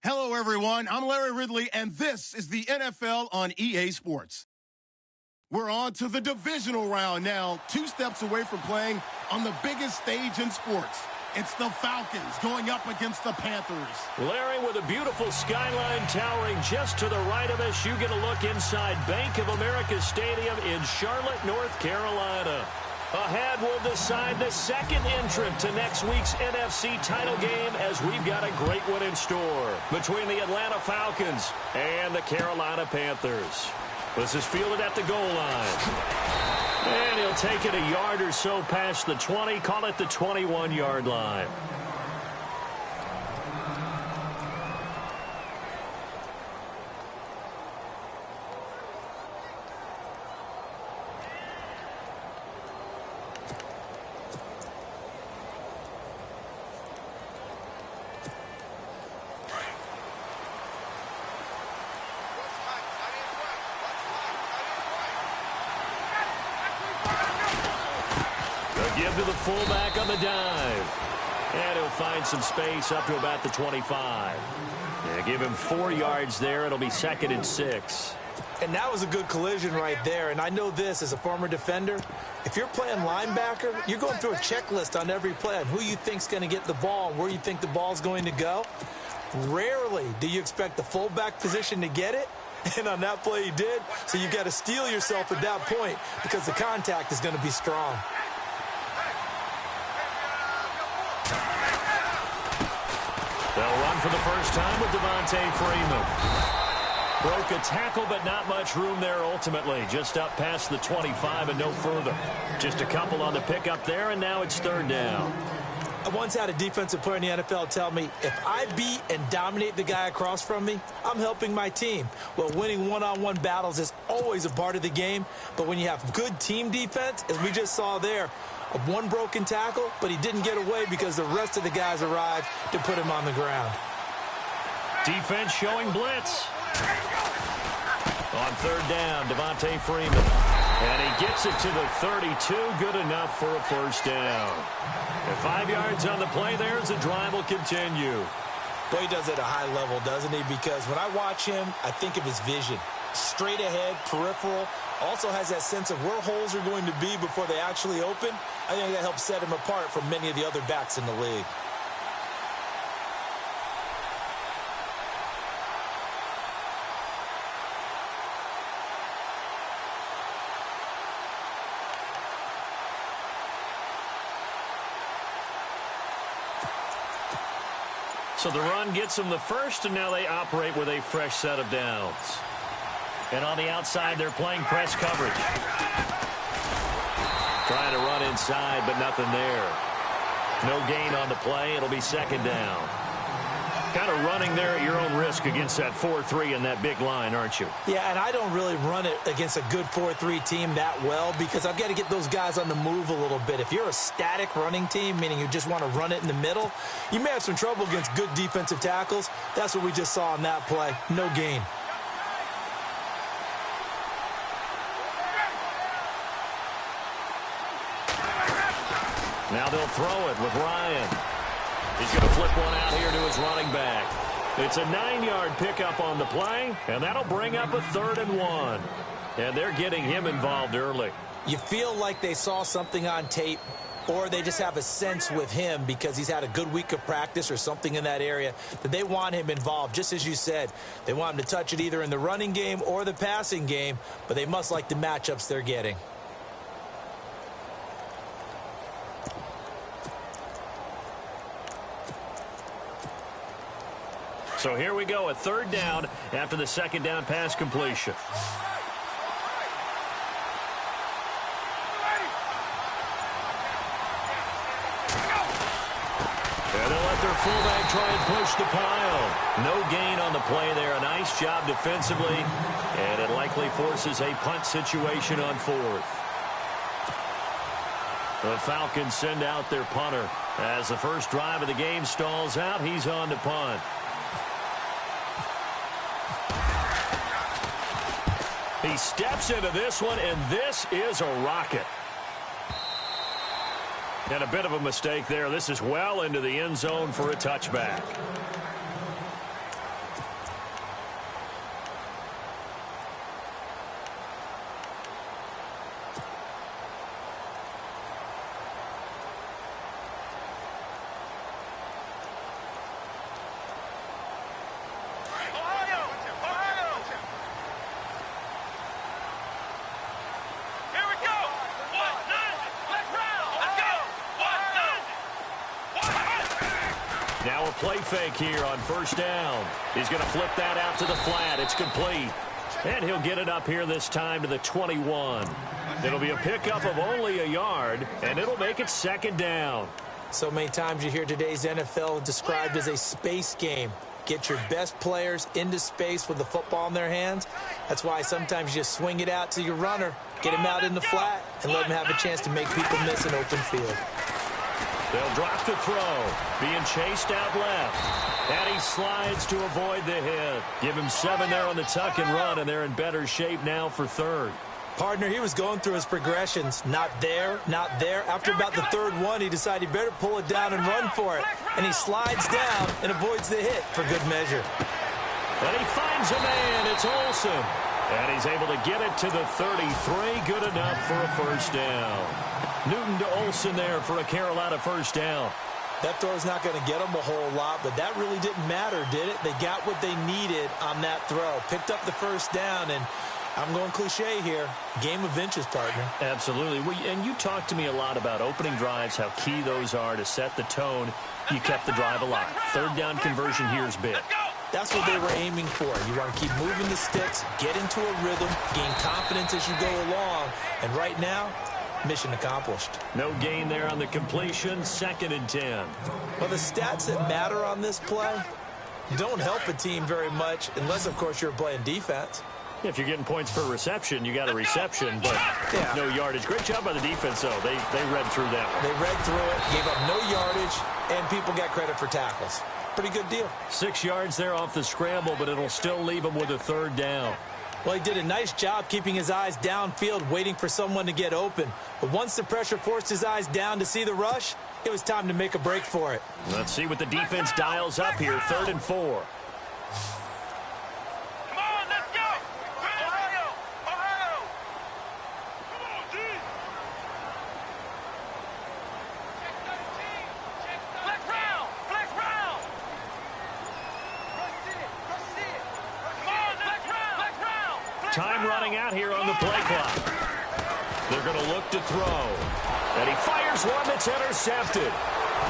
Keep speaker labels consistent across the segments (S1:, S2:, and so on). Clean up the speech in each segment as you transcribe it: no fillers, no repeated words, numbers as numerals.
S1: Hello, everyone. I'm Larry Ridley, and this is the NFL on EA Sports. We're on to the divisional round now, 2 steps away from playing on the biggest stage in sports. It's the Falcons going up against the Panthers.
S2: Larry, with a beautiful skyline towering just to the right of us, you get a look inside Bank of America Stadium in Charlotte, North Carolina. Ahead, we'll decide the second entrant to next week's NFC title game as we've got a great one in store between the Atlanta Falcons and the Carolina Panthers. This is fielded at the goal line. And he'll take it a yard or so past the 20, call it the 21-yard line. Give to the fullback on the dive. And he'll find some space up to about the 25. Yeah, give him 4 yards there. It'll be 2nd and 6.
S3: And that was a good collision right there. And I know this as a former defender. If you're playing linebacker, you're going through a checklist on every play on who you think's going to get the ball and where you think the ball's going to go. Rarely do you expect the fullback position to get it. And on that play he did. So you've got to steel yourself at that point because the contact is going to be strong.
S2: They'll run for the first time with Devontae Freeman. Broke a tackle, but not much room there ultimately. Just up past the 25 and no further. Just a couple on the pickup there, and now it's 3rd down.
S3: I once had a defensive player in the NFL tell me, if I beat and dominate the guy across from me, I'm helping my team. Well, winning one-on-one battles is always a part of the game, but when you have good team defense, as we just saw there, one broken tackle, but he didn't get away because the rest of the guys arrived to put him on the ground.
S2: Defense showing blitz. On 3rd down, Devontae Freeman. And he gets it to the 32, good enough for a 1st down. And 5 yards on the play there as the drive will continue.
S3: Boy, he does it at a high level, doesn't he? Because when I watch him, I think of his vision. Straight ahead, peripheral, also has that sense of where holes are going to be before they actually open. I think that helps set him apart from many of the other backs in the league.
S2: So the run gets them the first, and now they operate with a fresh set of downs. And on the outside, they're playing press coverage. Trying to run inside, but nothing there. No gain on the play. It'll be 2nd down. Kind of running there at your own risk against that 4-3 and that big line, aren't you?
S3: Yeah, and I don't really run it against a good 4-3 team that well because I've got to get those guys on the move a little bit. If you're a static running team, meaning you just want to run it in the middle, you may have some trouble against good defensive tackles. That's what we just saw on that play. No gain.
S2: Now they'll throw it with Ryan. He's going to flip one out here to his running back. It's a 9-yard pickup on the play, and that'll bring up a 3rd and 1. And they're getting him involved early.
S3: You feel like they saw something on tape, or they just have a sense with him because he's had a good week of practice or something in that area that they want him involved. Just as you said, they want him to touch it either in the running game or the passing game, but they must like the matchups they're getting.
S2: So here we go, a 3rd down after the 2nd down pass completion. And they'll let their fullback try and push the pile. No gain on the play there. A nice job defensively, and it likely forces a punt situation on 4th. The Falcons send out their punter. As the first drive of the game stalls out, he's on to punt. He steps into this one, and this is a rocket. And a bit of a mistake there. This is well into the end zone for a touchback. play fake here on first down. He's going to flip that out to the flat. It's complete. And he'll get it up here this time to the 21. It'll be a pickup of only a yard, and it'll make it second down.
S3: So many times you hear today's NFL described as a space game. Get your best players into space with the football in their hands. That's why sometimes you just swing it out to your runner, get him out in the flat, and let him have a chance to make people miss an open field.
S2: They'll drop the throw. Being chased out left. And he slides to avoid the hit. Give him 7 there on the tuck and run, and they're in better shape now for third.
S3: Partner, he was going through his progressions. Not there, not there. After about the third one, he decided he better pull it down and run for it. And he slides down and avoids the hit for good measure.
S2: And he finds a man. It's Olsen. And he's able to get it to the 33. Good enough for a first down. Newton to Olsen there for a Carolina first down.
S3: That throw's not going to get them a whole lot, but that really didn't matter, did it? They got what they needed on that throw. Picked up the first down, and I'm going cliche here. Game of inches, partner.
S2: Absolutely. And you talked to me a lot about opening drives, how key those are to set the tone. You kept the drive alive. Third down conversion here is big.
S3: That's what they were aiming for. You want to keep moving the sticks, get into a rhythm, gain confidence as you go along. And right now, mission accomplished.
S2: No gain there on the completion. 2nd and 10.
S3: Well, the stats that matter on this play don't help a team very much unless, of course, you're playing defense.
S2: If you're getting points per reception, you got a reception, but no yardage. Great job by the defense, though. They read through that one.
S3: They read through it, gave up no yardage, and people got credit for tackles. Pretty good deal.
S2: 6 yards there off the scramble, but it'll still leave him with a third down.
S3: Well, he did a nice job keeping his eyes downfield, waiting for someone to get open. But once the pressure forced his eyes down to see the rush, it was time to make a break for it.
S2: Let's see what the defense dials up here. 3rd and 4. Time running out here on the play clock. They're going to look to throw. And he fires one that's intercepted.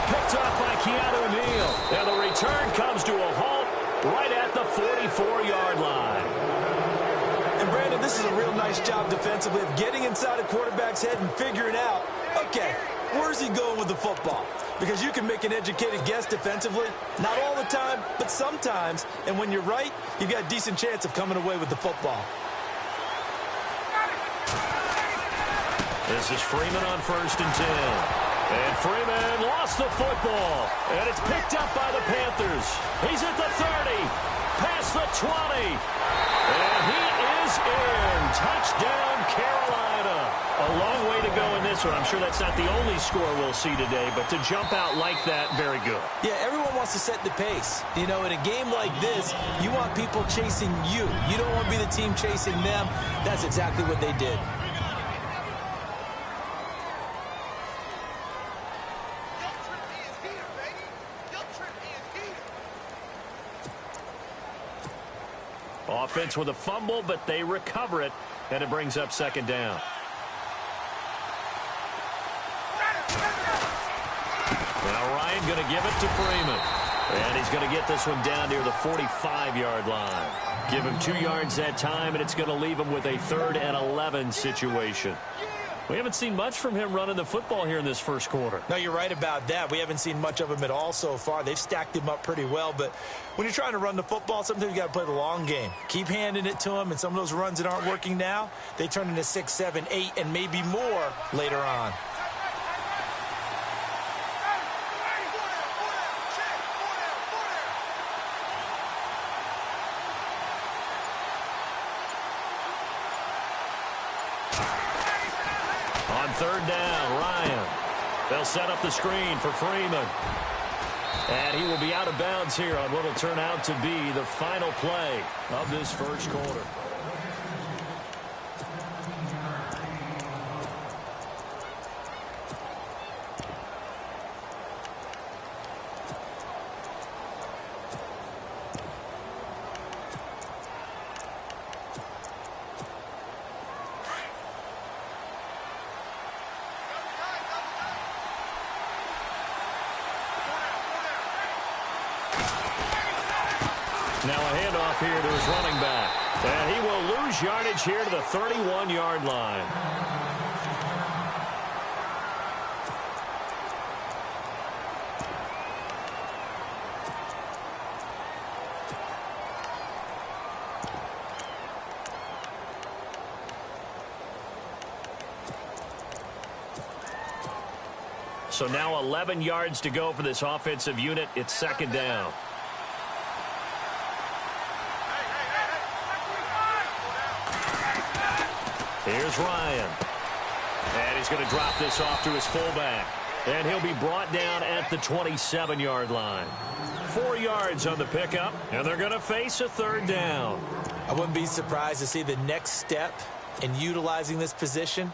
S2: Picked off by Keanu Neal. And the return comes to a halt right at the 44-yard line.
S3: And Brandon, this is a real nice job defensively of getting inside a quarterback's head and figuring out, okay, where's he going with the football? Because you can make an educated guess defensively. Not all the time, but sometimes. And when you're right, you've got a decent chance of coming away with the football.
S2: This is Freeman on 1st and 10. And Freeman lost the football. And it's picked up by the Panthers. He's at the 30. Past the 20. And he is in. Touchdown, Carolina. A long way to go in this one. I'm sure that's not the only score we'll see today, but to jump out like that, very good.
S3: Yeah, everyone wants to set the pace. You know, in a game like this, you want people chasing you. You don't want to be the team chasing them. That's exactly what they did.
S2: Offense with a fumble, but they recover it, and it brings up 2nd down. Now Ryan going to give it to Freeman. And he's going to get this one down near the 45-yard line. Give him 2 yards that time, and it's going to leave him with a 3rd and 11 situation. We haven't seen much from him running the football here in this first quarter.
S3: No, you're right about that. We haven't seen much of him at all so far. They've stacked him up pretty well, but when you're trying to run the football, sometimes you got to play the long game. Keep handing it to him, and some of those runs that aren't working now, they turn into 6, 7, 8, and maybe more later on.
S2: On 3rd down, Ryan. They'll set up the screen for Freeman. And he will be out of bounds here on what will turn out to be the final play of this first quarter. Now a handoff here to his running back. And he will lose yardage here to the 31-yard line. So now 11 yards to go for this offensive unit. It's second down. Here's Ryan. And he's going to drop this off to his fullback. And he'll be brought down at the 27-yard line. 4 yards on the pickup, and they're going to face a third down.
S3: I wouldn't be surprised to see the next step in utilizing this position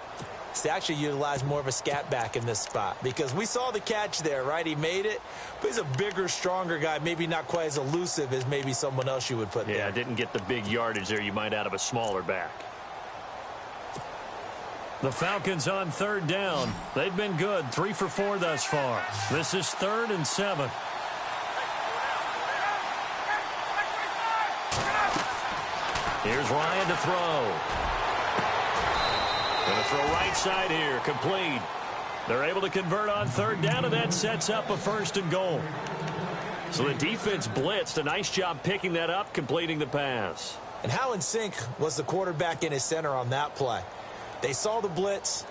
S3: is to actually utilize more of a scat back in this spot. Because we saw the catch there, right? He made it, but he's a bigger, stronger guy, maybe not quite as elusive as maybe someone else you would put there.
S2: Yeah, didn't get the big yardage there you might out of a smaller back. The Falcons on third down. They've been good, 3 for 4 thus far. This is 3rd and 7. Here's Ryan to throw. Going to throw right side here, complete. They're able to convert on third down, and that sets up a 1st and goal. So the defense blitzed. A nice job picking that up, completing the pass.
S3: And how in sync was the quarterback in his center on that play? They saw the blitz,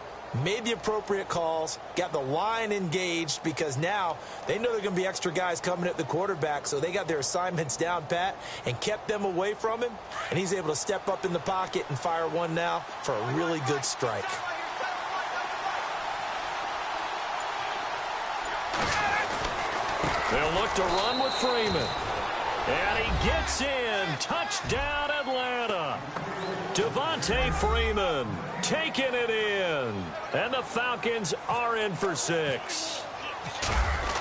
S3: made the appropriate calls, got the line engaged because now they know there are going to be extra guys coming at the quarterback, so they got their assignments down pat and kept them away from him, and he's able to step up in the pocket and fire one now for a really good strike.
S2: They'll look to run with Freeman. And he gets in. Touchdown, Atlanta. Devontae Freeman taking it in. And the Falcons are in for 6.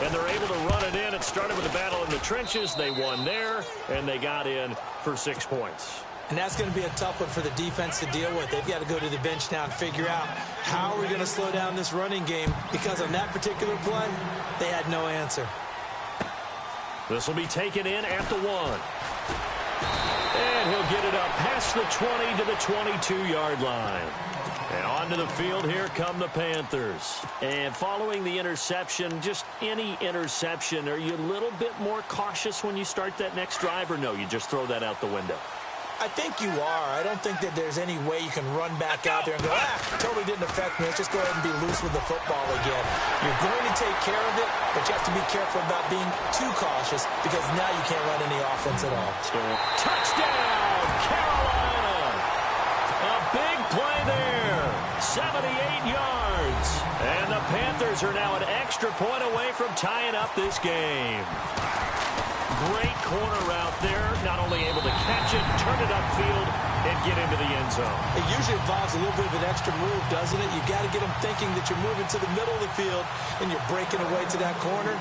S2: And they're able to run it in. It started with a battle in the trenches. They won there, and they got in for 6 points.
S3: And that's going to be a tough one for the defense to deal with. They've got to go to the bench now and figure out how are we going to slow down this running game, because on that particular play, they had no answer.
S2: This will be taken in at the 1. And he'll get it up past the 20 to the 22-yard line. And onto the field, here come the Panthers. And following the interception, just any interception, are you a little bit more cautious when you start that next drive, or no, you just throw that out the window?
S3: I think you are. I don't think that there's any way you can run back out there and go, totally didn't affect me. Let's just go ahead and be loose with the football again. You're going to take care of it, but you have to be careful about being too cautious, because now you can't run any offense at all.
S2: Touchdown, Carolina! A big play there. 78 yards. And the Panthers are now an extra point away from tying up this game. Great corner route there. Not only able to catch it, turn it upfield, and get into the end zone.
S3: It usually involves a little bit of an extra move, doesn't it? You've got to get them thinking that you're moving to the middle of the field and you're breaking away to that corner.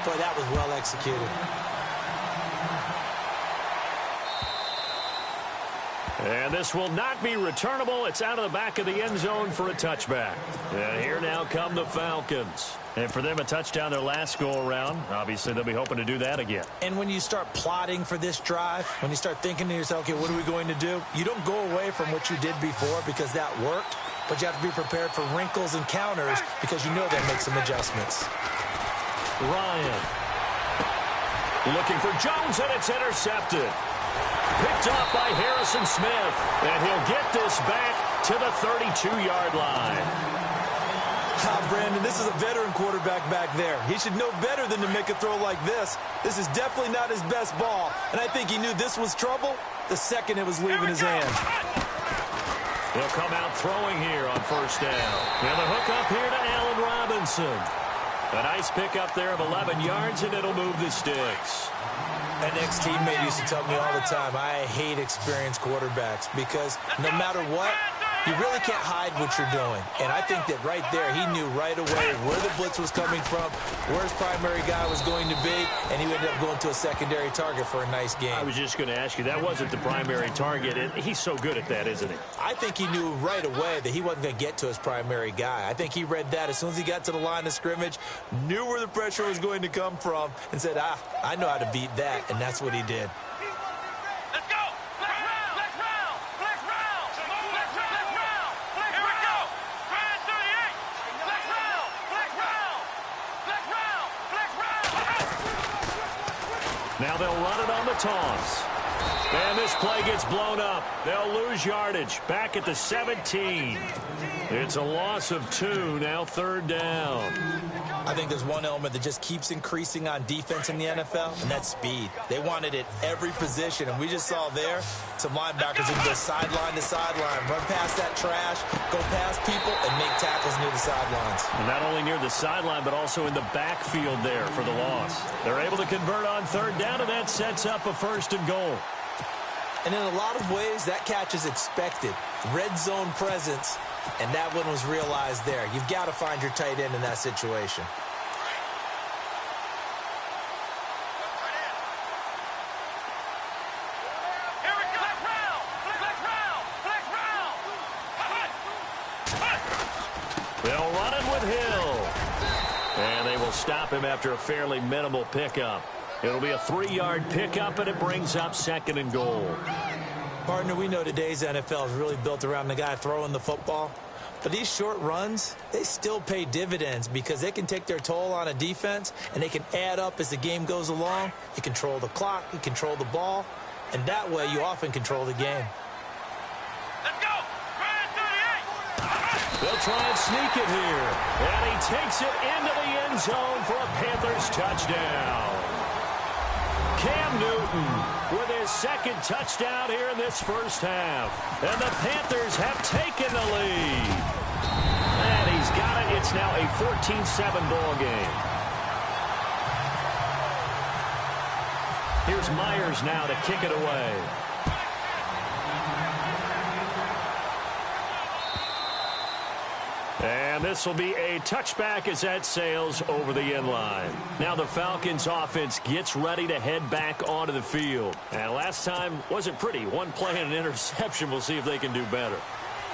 S3: Boy, that was well executed.
S2: And this will not be returnable. It's out of the back of the end zone for a touchback. And here now come the Falcons. And for them, a touchdown their last go-around. Obviously, they'll be hoping to do that again.
S3: And when you start plotting for this drive, when you start thinking to yourself, okay, what are we going to do? You don't go away from what you did before because that worked, but you have to be prepared for wrinkles and counters because you know that makes some adjustments.
S2: Ryan. Looking for Jones, and it's intercepted. Picked off by Harrison Smith. And he'll get this back to the 32-yard line.
S3: Brandon, this is a veteran quarterback back there. He should know better than to make a throw like this. This is definitely not his best ball. And I think he knew this was trouble the second it was leaving his hand.
S2: He'll come out throwing here on 1st down. And the hook up here to Allen Robinson. A nice pickup there of 11 yards, and it'll move the sticks.
S3: An ex-teammate used to tell me all the time, I hate experienced quarterbacks because no matter what, you really can't hide what you're doing. And I think that right there, he knew right away where the blitz was coming from, where his primary guy was going to be, and he ended up going to a secondary target for a nice game.
S2: I was just going to ask you, that wasn't the primary target. He's so good at that, isn't he?
S3: I think he knew right away that he wasn't going to get to his primary guy. I think he read that as soon as he got to the line of scrimmage, knew where the pressure was going to come from, and said, I know how to beat that, and that's what he did.
S2: Now they'll run it on the toss. And this play gets blown up. They'll lose yardage. Back at the 17. It's a loss of 2, now 3rd down.
S3: I think there's one element that just keeps increasing on defense in the NFL, and that's speed. They want it at every position, and we just saw there some linebackers who go sideline to sideline, run past that trash, go past people, and make tackles near the sidelines.
S2: And not only near the sideline, but also in the backfield there for the loss. They're able to convert on 3rd down, and that sets up a 1st and goal.
S3: And in a lot of ways, that catch is expected. Red zone presence, and that one was realized there. You've got to find your tight end in that situation.
S2: They'll run it with Hill. And they will stop him after a fairly minimal pickup. It'll be a 3-yard pickup, and it brings up 2nd and goal.
S3: Partner, we know today's NFL is really built around the guy throwing the football. But these short runs, they still pay dividends because they can take their toll on a defense, and they can add up as the game goes along. You control the clock, you control the ball, and that way you often control the game.
S4: Let's go!
S2: They'll try and sneak it here. And he takes it into the end zone for a Panthers touchdown. Cam Newton with his 2nd touchdown here in this 1st half. And the Panthers have taken the lead. And he's got it. It's now a 14-7 ball game. Here's Myers now to kick it away. And this will be a touchback as that sails over the end line. Now the Falcons offense gets ready to head back onto the field. And last time wasn't pretty. One play and an interception. We'll see if they can do better.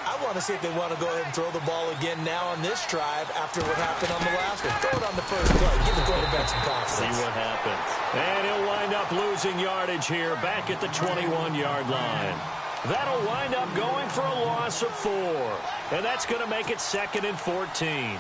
S3: I want to see if they want to go ahead and throw the ball again now on this drive after what happened on the last one. Throw it on the first play. Give the quarterback some confidence.
S2: See what happens. And he'll wind up losing yardage here back at the 21-yard line. That'll wind up going for a loss of 4. And that's going to make it 2nd and 14.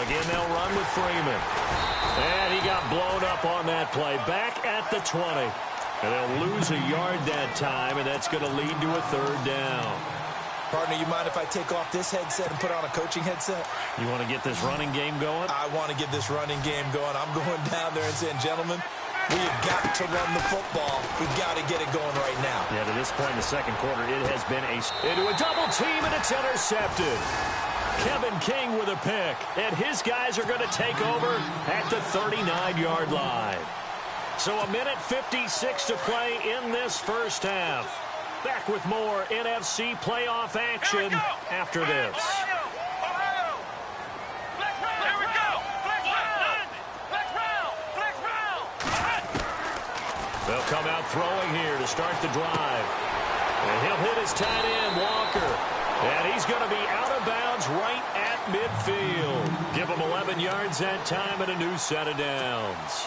S2: Again, they'll run with Freeman. And he got blown up on that play. Back at the 20. And they'll lose a yard that time, and that's going to lead to a 3rd down.
S3: Partner, you mind if I take off this headset and put on a coaching headset?
S2: You want to get this running game going?
S3: I want to get this running game going. I'm going down there and saying, gentlemen, we have got to run the football. We've got to get it going right now.
S2: Yeah, to this point in the 2nd quarter, it has been into a double team, and it's intercepted. Kevin King with a pick, and his guys are going to take over at the 39-yard line. So a minute 56 to play in this 1st half. Back with more NFC playoff action after this. They'll come out throwing here to start the drive. And he'll hit his tight end, Walker. And he's going to be out of bounds right at midfield. Give him 11 yards that time and a new set of downs.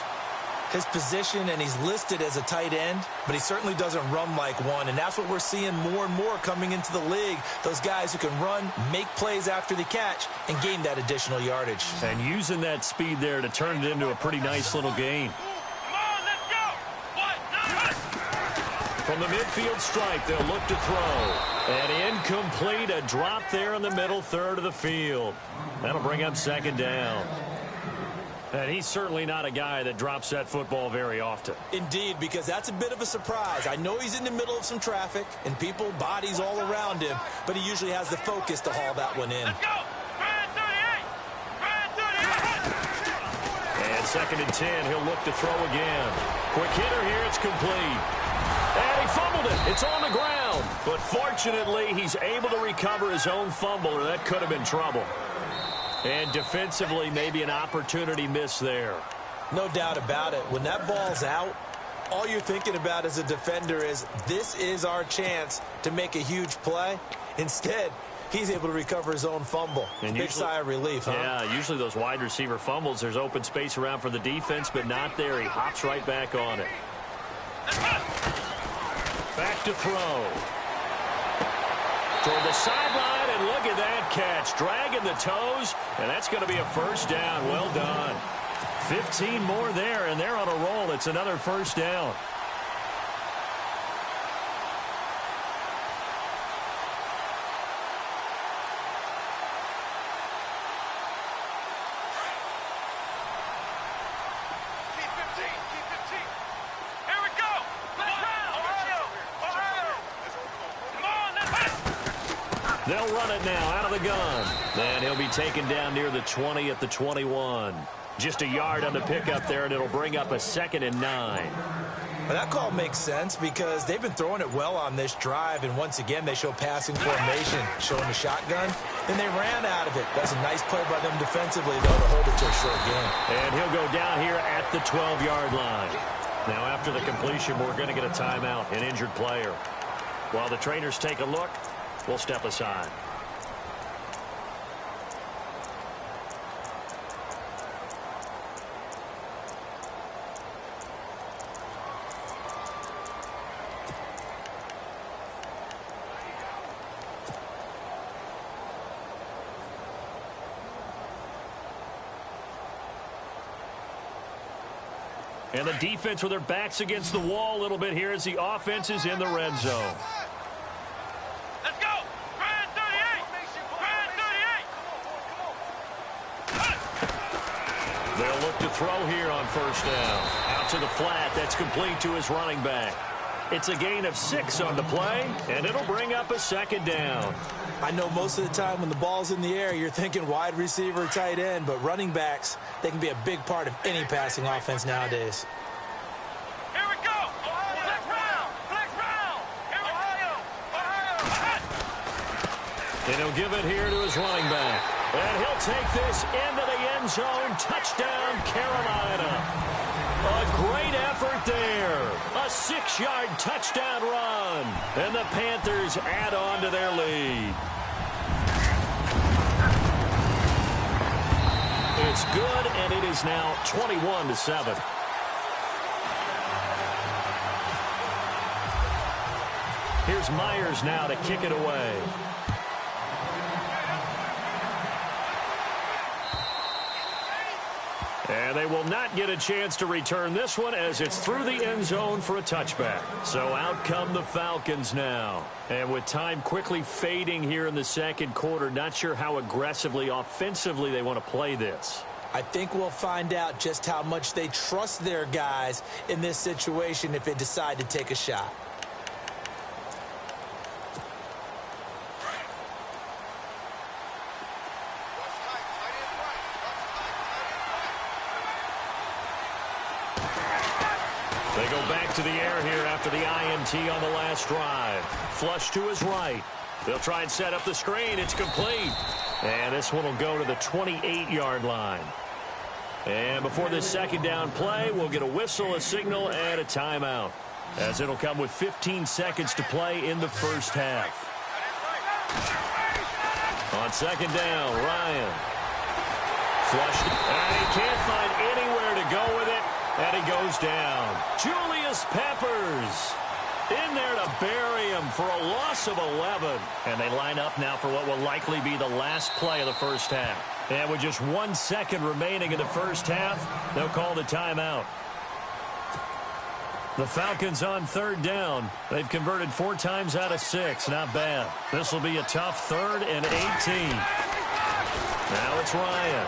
S3: His position, and he's listed as a tight end, but he certainly doesn't run like one, and that's what we're seeing more and more coming into the league. Those guys who can run, make plays after the catch, and gain that additional yardage.
S2: And using that speed there to turn it into a pretty nice little gain. From the midfield stripe, they'll look to throw. And incomplete, a drop there in the middle third of the field. That'll bring up 2nd down. And he's certainly not a guy that drops that football very often.
S3: Indeed, because that's a bit of a surprise. I know he's in the middle of some traffic and people, bodies all around him, but he usually has the focus to haul that one in.
S4: Let's go!
S2: And 2nd and 10, he'll look to throw again. Quick hitter here, it's complete. And he fumbled it. It's on the ground. But fortunately, he's able to recover his own fumble, or that could have been trouble. And defensively, maybe an opportunity miss there.
S3: No doubt about it. When that ball's out, all you're thinking about as a defender is, this is our chance to make a huge play. Instead, he's able to recover his own fumble. And big sigh of relief, huh?
S2: Yeah, usually those wide receiver fumbles, there's open space around for the defense, but not there. He hops right back on it. Back to throw. Toward the sideline, and look at that catch. Dragging the toes, and that's going to be a first down. Well done. 15 more there, and they're on a roll. It's another first down. They'll run it now out of the gun. And he'll be taken down near the 20 at the 21. Just a yard on the pickup there, and it'll bring up a 2nd and 9.
S3: Well, that call makes sense because they've been throwing it well on this drive, and once again they show passing formation, showing the shotgun, and they ran out of it. That's a nice play by them defensively, though, to hold it to a short game.
S2: And he'll go down here at the 12-yard line. Now, after the completion, we're going to get a timeout, an injured player. While the trainers take a look, we'll step aside. And the defense with their backs against the wall a little bit here as the offense is in the red zone.
S4: Let's go! Grand 38! Grand 38!
S2: They'll look to throw here on first down. Out to the flat. That's complete to his running back. It's a gain of 6 on the play, and it'll bring up a 2nd down.
S3: I know most of the time when the ball's in the air, you're thinking wide receiver, tight end, but running backs, they can be a big part of any passing offense nowadays.
S4: Here we go! Flex round! Flex round! Ohio!
S2: And he'll give it here to his running back. And he'll take this into the end zone. Touchdown, Carolina. A great effort there. A 6-yard touchdown run. And the Panthers add on to their lead. It's good, and it is now 21-7. Here's Myers now to kick it away. And they will not get a chance to return this one as it's through the end zone for a touchback. So out come the Falcons now. And with time quickly fading here in the second quarter, not sure how aggressively, offensively they want to play this.
S3: I think we'll find out just how much they trust their guys in this situation if they decide to take a shot.
S2: They go back to the air here after the INT on the last drive. Flush to his right. They'll try and set up the screen. It's complete. And this one will go to the 28-yard line. And before this 2nd down play, we'll get a whistle, a signal, and a timeout, as it'll come with 15 seconds to play in the first half. On 2nd down, Ryan. Flushed. And he can't find anywhere to go with it. And he goes down. Julius Peppers in there to bury him for a loss of 11. And they line up now for what will likely be the last play of the first half. And with just 1 second remaining in the first half, they'll call the timeout. The Falcons on 3rd down. They've converted 4 times out of 6. Not bad. This will be a tough 3rd and 18. Now it's Ryan.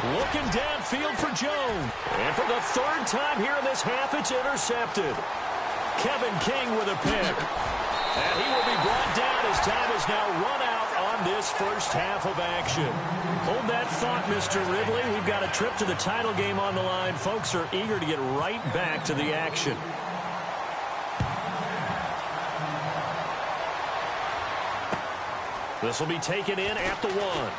S2: Looking downfield for Jones. And for the 3rd time here in this half, it's intercepted. Kevin King with a pick. And he will be brought down as time is now run out on this first half of action. Hold that thought, Mr. Ridley. We've got a trip to the title game on the line. Folks are eager to get right back to the action. This will be taken in at the 1.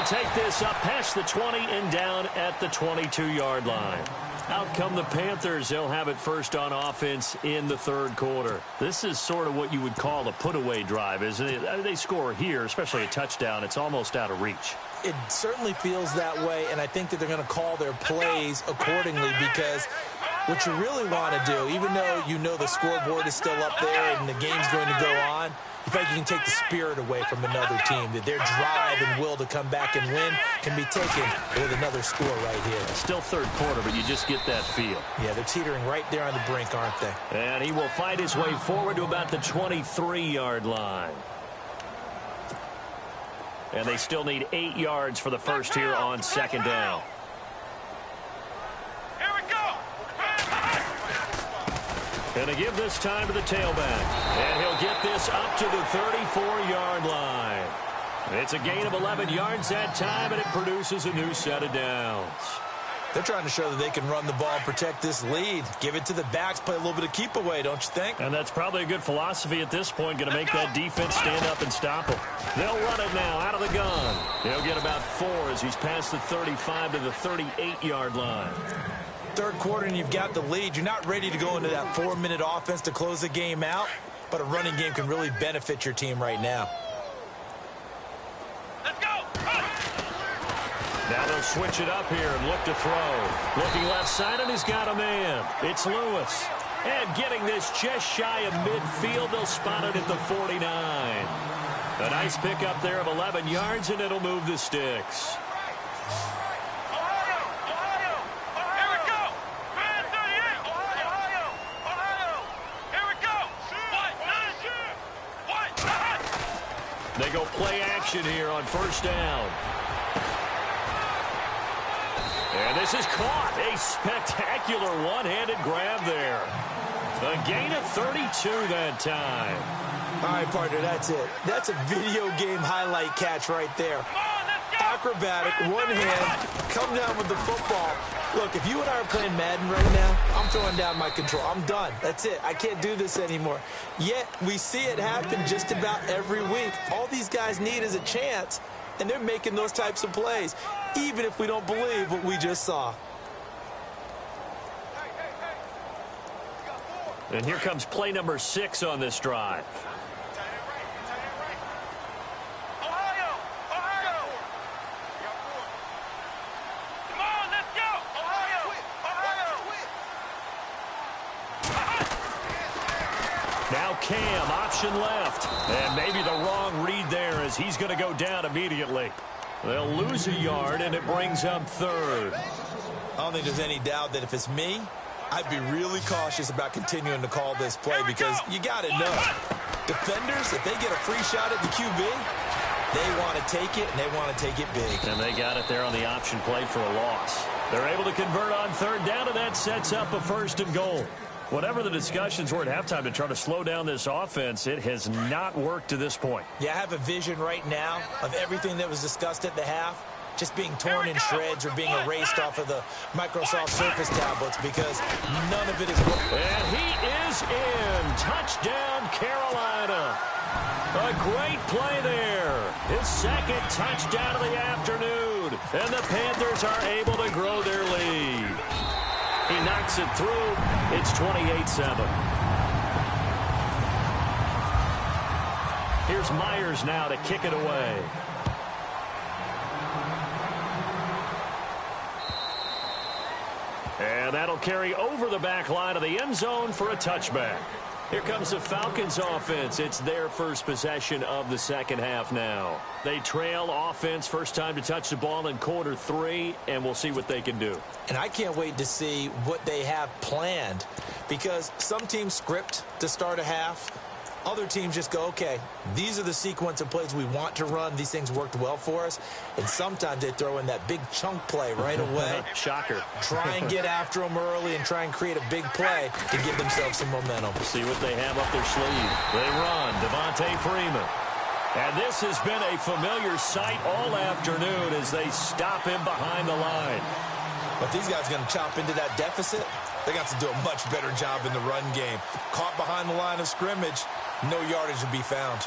S2: They'll take this up past the 20 and down at the 22-yard line. Out come the Panthers. They'll have it first on offense in the third quarter. This is sort of what you would call a put-away drive, isn't it? They score here, especially a touchdown. It's almost out of reach.
S3: It certainly feels that way, and I think that they're going to call their plays accordingly because what you really want to do, even though you know the scoreboard is still up there and the game's going to go on, you feel like you can take the spirit away from another team, that their drive and will to come back and win can be taken with another score right here.
S2: Still third quarter, but you just get that feel.
S3: Yeah, they're teetering right there on the brink, aren't they?
S2: And he will fight his way forward to about the 23-yard line. And they still need 8 yards for the first here on second down.
S4: Here we go.
S2: Going to give this time to the tailback. And he'll get this up to the 34-yard line. It's a gain of 11 yards that time, and it produces a new set of downs.
S3: They're trying to show that they can run the ball and protect this lead. Give it to the backs, play a little bit of keep away, don't you think?
S2: And that's probably a good philosophy at this point, going to make that defense stand up and stop them. They'll run it now out of the gun. He'll get about 4 as he's past the 35 to the 38-yard line.
S3: Third quarter and you've got the lead. You're not ready to go into that 4-minute offense to close the game out, but a running game can really benefit your team right now.
S4: Let's go.
S2: Now they'll switch it up here and look to throw. Looking left side, and he's got a man. It's Lewis. And getting this just shy of midfield, they'll spot it at the 49. A nice pickup there of 11 yards, and it'll move the sticks. They go play action here on first down. And this is caught. A spectacular one-handed grab there. A gain of 32 that time.
S3: All right, partner, that's it. That's a video game highlight catch right there. Acrobatic, one hand, come down with the football. Look, if you and I are playing Madden right now, I'm throwing down my control. I'm done. That's it. I can't do this anymore. Yet, we see it happen just about every week. All these guys need is a chance, and they're making those types of plays, even if we don't believe what we just saw.
S2: And here comes play number 6 on this drive. Now Cam, option left. And maybe the wrong read there as he's going to go down immediately. They'll lose a yard, and it brings up third.
S3: I don't think there's any doubt that if it's me, I'd be really cautious about continuing to call this play because you got to know. Defenders, if they get a free shot at the QB, they want to take it, and they want to take it big.
S2: And they got it there on the option play for a loss. They're able to convert on third down, and that sets up a first and goal. Whatever the discussions were at halftime to try to slow down this offense, it has not worked to this point.
S3: Yeah, I have a vision right now of everything that was discussed at the half just being torn in shreds or being erased off of the Microsoft Surface tablets because none of it is working.
S2: And he is in. Touchdown, Carolina. A great play there. His second touchdown of the afternoon. And the Panthers are able to grow their lead. He knocks it through. It's 28-7. Here's Myers now to kick it away. And that'll carry over the back line of the end zone for a touchback. Here comes the Falcons offense. It's their first possession of the second half now. They trail offense, first time to touch the ball in quarter 3, and we'll see what they can do.
S3: And I can't wait to see what they have planned because some teams script to start a half. Other teams just go, okay, these are the sequence of plays we want to run. These things worked well for us. And sometimes they throw in that big chunk play right away.
S2: Shocker.
S3: Try and get after them early and try and create a big play to give themselves some momentum.
S2: See what they have up their sleeve. They run. Devontae Freeman. And this has been a familiar sight all afternoon as they stop him behind the line.
S3: But these guys are going to chop into that deficit. They got to do a much better job in the run game. Caught behind the line of scrimmage, no yardage to be found.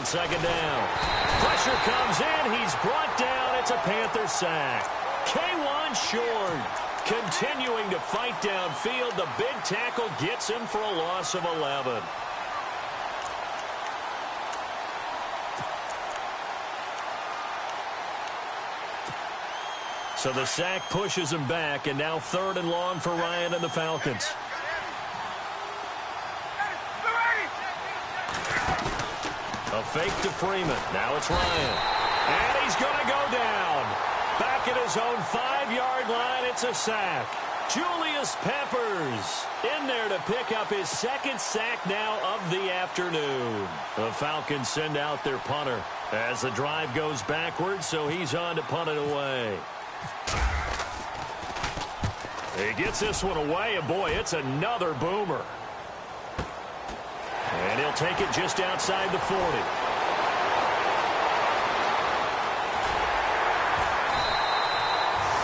S2: On second down. Pressure comes in. He's brought down. It's a Panther sack. K1 short. Continuing to fight downfield. The big tackle gets him for a loss of 11. So the sack pushes him back, and now 3rd and long for Ryan and the Falcons. A fake to Freeman. Now it's Ryan. And he's going to go down. Back at his own 5-yard line, it's a sack. Julius Peppers in there to pick up his 2nd sack now of the afternoon. The Falcons send out their punter as the drive goes backwards, so he's on to punt it away. He gets this one away, and boy, it's another boomer. And he'll take it just outside the 40.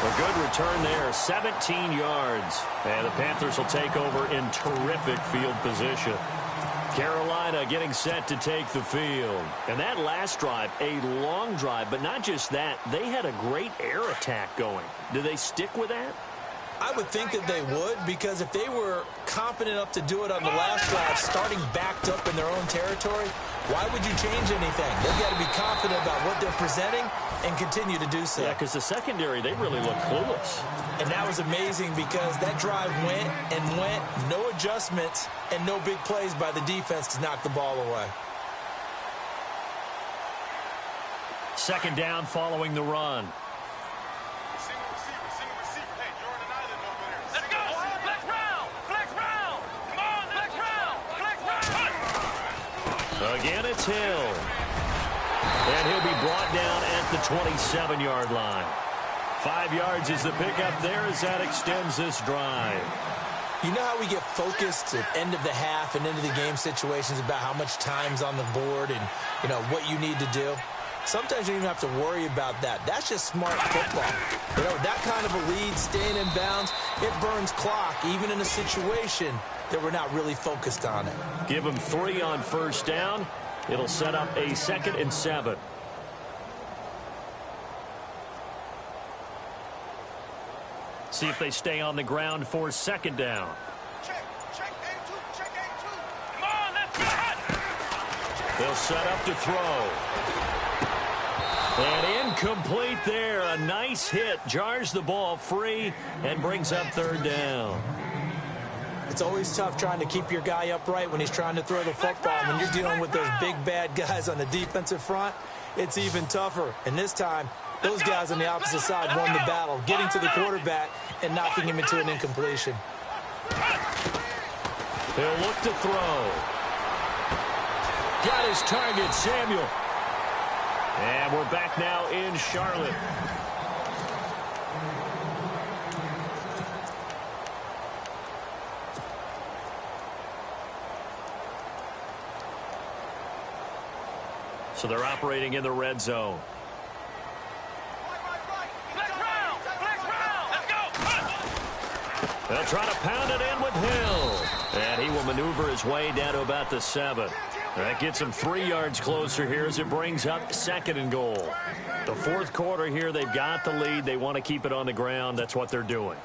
S2: A good return there, 17 yards. And the Panthers will take over in terrific field position. Carolina getting set to take the field. And that last drive, a long drive, but not just that. They had a great air attack going. Do they stick with that?
S3: I would think that they would, because if they were confident enough to do it on the last drive, starting backed up in their own territory, why would you change anything? They've got to be confident about what they're presenting and continue to do so.
S2: Yeah, because the secondary, they really look clueless.
S3: And that was amazing because that drive went and went, no adjustments, and no big plays by the defense to knock the ball away.
S2: 2nd down following the run. Again, it's Hill. And he'll be brought down at the 27-yard line. 5 yards is the pickup there as that extends this drive.
S3: You know how we get focused at end of the half and into the game situations about how much time's on the board and, you know, what you need to do? Sometimes you don't even have to worry about that. That's just smart football. You know, that kind of a lead, staying in bounds, it burns clock, even in a situation that we're not really focused on it.
S2: Give them 3 on 1st down. It'll set up a 2nd and 7. See if they stay on the ground for 2nd down.
S4: Check A2, check A2. Come on, let's go.
S2: They'll set up to throw. And incomplete there. A nice hit. Jars the ball free and brings up 3rd down.
S3: It's always tough trying to keep your guy upright when he's trying to throw the football. When you're dealing with those big, bad guys on the defensive front, it's even tougher. And this time, those guys on the opposite side won the battle, getting to the quarterback and knocking him into an incompletion.
S2: He'll look to throw. Got his target, Samuel. And we're back now in Charlotte. So they're operating in the red zone. They'll try to pound it in with Hill. And he will maneuver his way down to about the 7. That gets him 3 yards closer here as it brings up 2nd and goal. The 4th quarter here, they've got the lead. They want to keep it on the ground. That's what they're doing.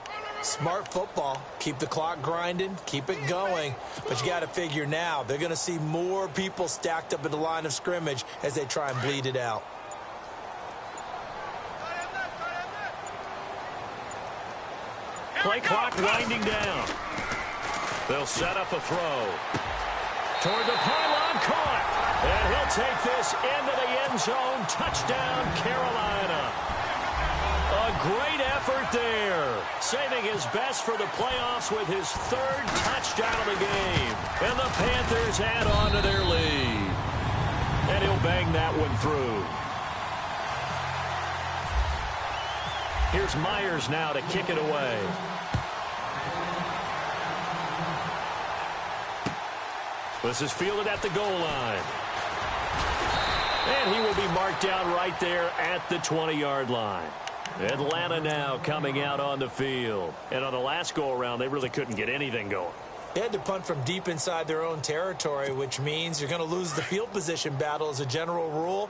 S3: Smart football. Keep the clock grinding. Keep it going. But you got to figure now, they're going to see more people stacked up at the line of scrimmage as they try and bleed it out.
S2: Play clock winding down. They'll set up a throw. Toward the pylon, caught. And he'll take this into the end zone. Touchdown, Carolina. A great effort there. Saving his best for the playoffs with his 3rd touchdown of the game. And the Panthers add on to their lead. And he'll bang that one through. Here's Myers now to kick it away. This is fielded at the goal line. And he will be marked down right there at the 20-yard line. Atlanta now coming out on the field. And on the last go-around, they really couldn't get anything going.
S3: They had to punt from deep inside their own territory, which means you're going to lose the field position battle as a general rule.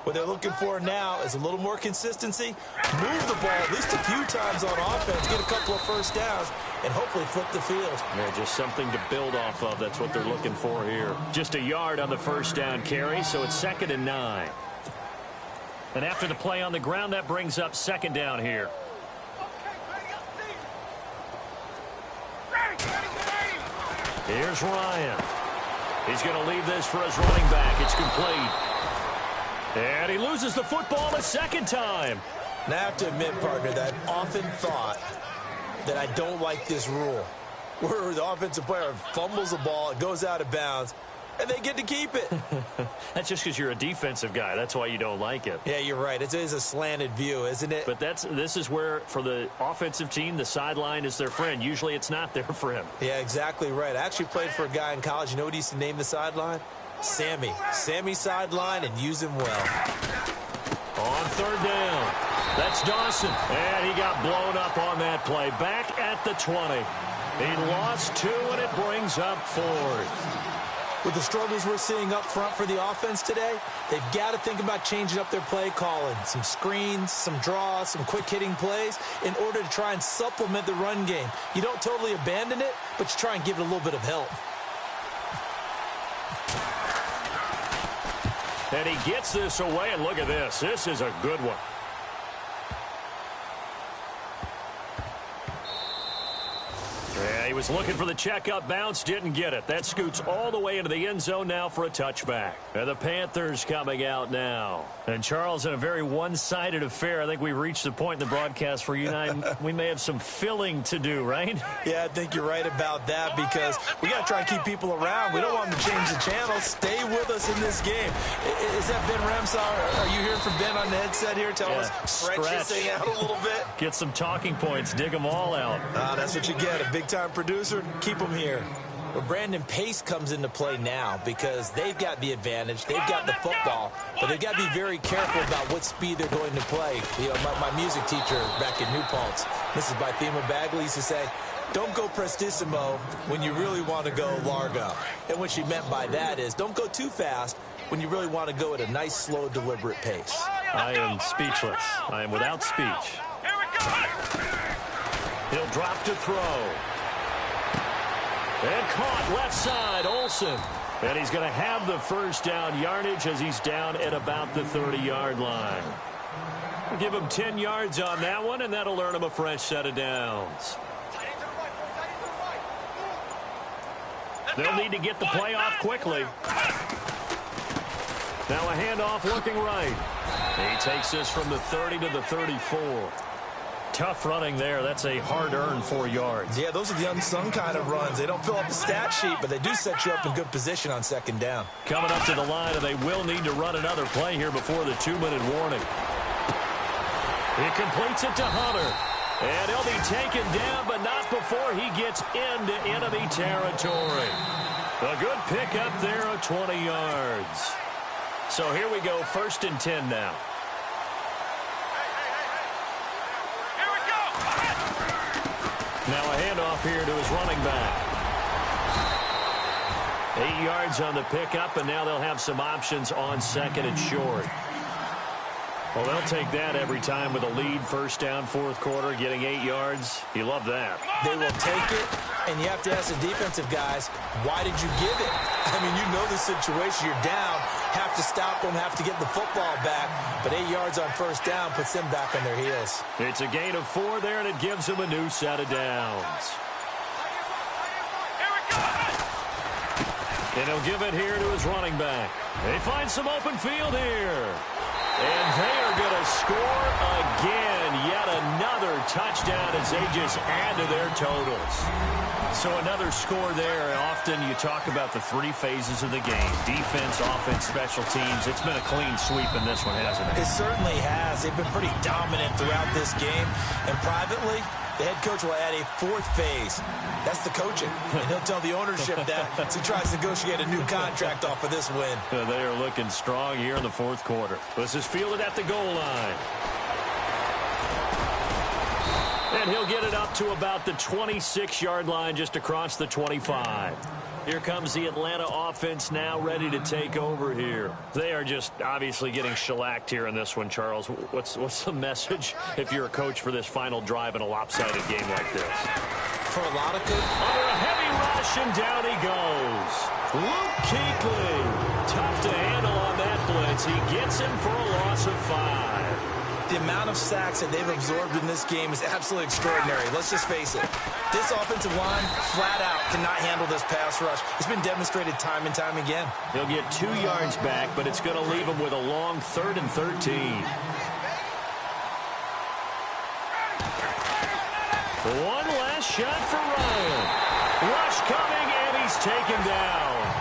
S3: What they're looking for now is a little more consistency, move the ball at least a few times on offense, get a couple of first downs, and hopefully flip the field.
S2: Yeah, just something to build off of. That's what they're looking for here. Just a yard on the first down carry, so it's 2nd and 9. And after the play on the ground, that brings up 2nd down here. Here's Ryan. He's going to leave this for his running back. It's complete. And he loses the football a second time.
S3: Now, I have to admit, partner, that I've often thought that I don't like this rule, where the offensive player fumbles the ball, it goes out of bounds, and they get to keep it.
S2: That's just because you're a defensive guy. That's why you don't like it.
S3: Yeah, you're right. It is a slanted view, isn't it?
S2: But this is where, for the offensive team, the sideline is their friend. Usually it's not their friend.
S3: Yeah, exactly right. I actually played for a guy in college. You know what he used to name the sideline? Sammy. Sammy sideline, and use him well.
S2: On 3rd down. That's Dawson. And he got blown up on that play. Back at the 20. He lost 2, and it brings up 4th.
S3: With the struggles we're seeing up front for the offense today, they've got to think about changing up their play calling. Some screens, some draws, some quick-hitting plays in order to try and supplement the run game. You don't totally abandon it, but you try and give it a little bit of help.
S2: And he gets this away, and look at this. This is a good one. Yeah, he was looking for the checkup bounce, didn't get it. That scoots all the way into the end zone now for a touchback. And the Panthers coming out now. And Charles, in a very one-sided affair, I think we reached the point in the broadcast where you and I, we may have some filling to do, right?
S3: Yeah, I think you're right about that because we got to try and keep people around. We don't want them to change the channel. Stay with us in this game. Is that Ben Ramsar? Are you hearing from Ben on the headset here? Tell us, stretch this thing out a little bit.
S2: Get some talking points. Dig them all out.
S3: That's what you get. A big-time producer. Keep them here. Well, Brandon, pace comes into play now because they've got the advantage. They've got the football, but they've got to be very careful about what speed they're going to play. You know, my music teacher back in New Paltz, Mrs. Bythema Bagley, used to say, don't go prestissimo when you really want to go largo. And what she meant by that is don't go too fast when you really want to go at a nice, slow, deliberate pace.
S2: I am speechless. I am without speech. He'll drop to throw. And caught left side, Olsen. And he's going to have the first down yardage as he's down at about the 30-yard line. We'll give him 10 yards on that one, and that'll earn him a fresh set of downs. They'll need to get the play off quickly. Now a handoff looking right. He takes this from the 30 to the 34. Tough running there. That's a hard-earned 4 yards.
S3: Yeah, those are the unsung kind of runs. They don't fill up the stat sheet, but they do set you up in good position on 2nd down.
S2: Coming up to the line, and they will need to run another play here before the 2-minute warning. He completes it to Hunter. And he'll be taken down, but not before he gets into enemy territory. A good pickup there of 20 yards. So here we go, 1st and 10 now. Now a handoff here to his running back. 8 yards on the pickup, and now they'll have some options on 2nd and short. Well, they'll take that every time with a lead, 1st down, 4th quarter, getting 8 yards. You love that.
S3: They will take it, and you have to ask the defensive guys, why did you give it? I mean, you know the situation. You're down, have to stop them, have to get the football back, but 8 yards on 1st down puts them back on their heels.
S2: It's a gain of 4 there, and it gives them a new set of downs. And he'll give it here to his running back. They find some open field here. And they are going to score again. Yet another touchdown as they just add to their totals. So another score there. Often you talk about the 3 phases of the game. Defense, offense, special teams. It's been a clean sweep in this one, hasn't it?
S3: It certainly has. They've been pretty dominant throughout this game. And privately, the head coach will add a 4th phase. That's the coaching. And he'll tell the ownership that as he tries to negotiate a new contract off of this win.
S2: They are looking strong here in the 4th quarter. This is fielded at the goal line. And he'll get it up to about the 26-yard line, just across the 25. Here comes the Atlanta offense now, ready to take over here. They are just obviously getting shellacked here in this one, Charles. What's the message if you're a coach for this final drive in a lopsided game like this?
S3: For a lot of good.
S2: Under a heavy rush, and down he goes. Luke Kuechly, tough to handle on that blitz. He gets him for a loss of 5.
S3: The amount of sacks that they've absorbed in this game is absolutely extraordinary. Let's just face it. This offensive line, flat out, cannot handle this pass rush. It's been demonstrated time and time again.
S2: He'll get 2 yards back, but it's going to leave him with a long 3rd and 13. One last shot for Ryan. Rush coming, and he's taken down.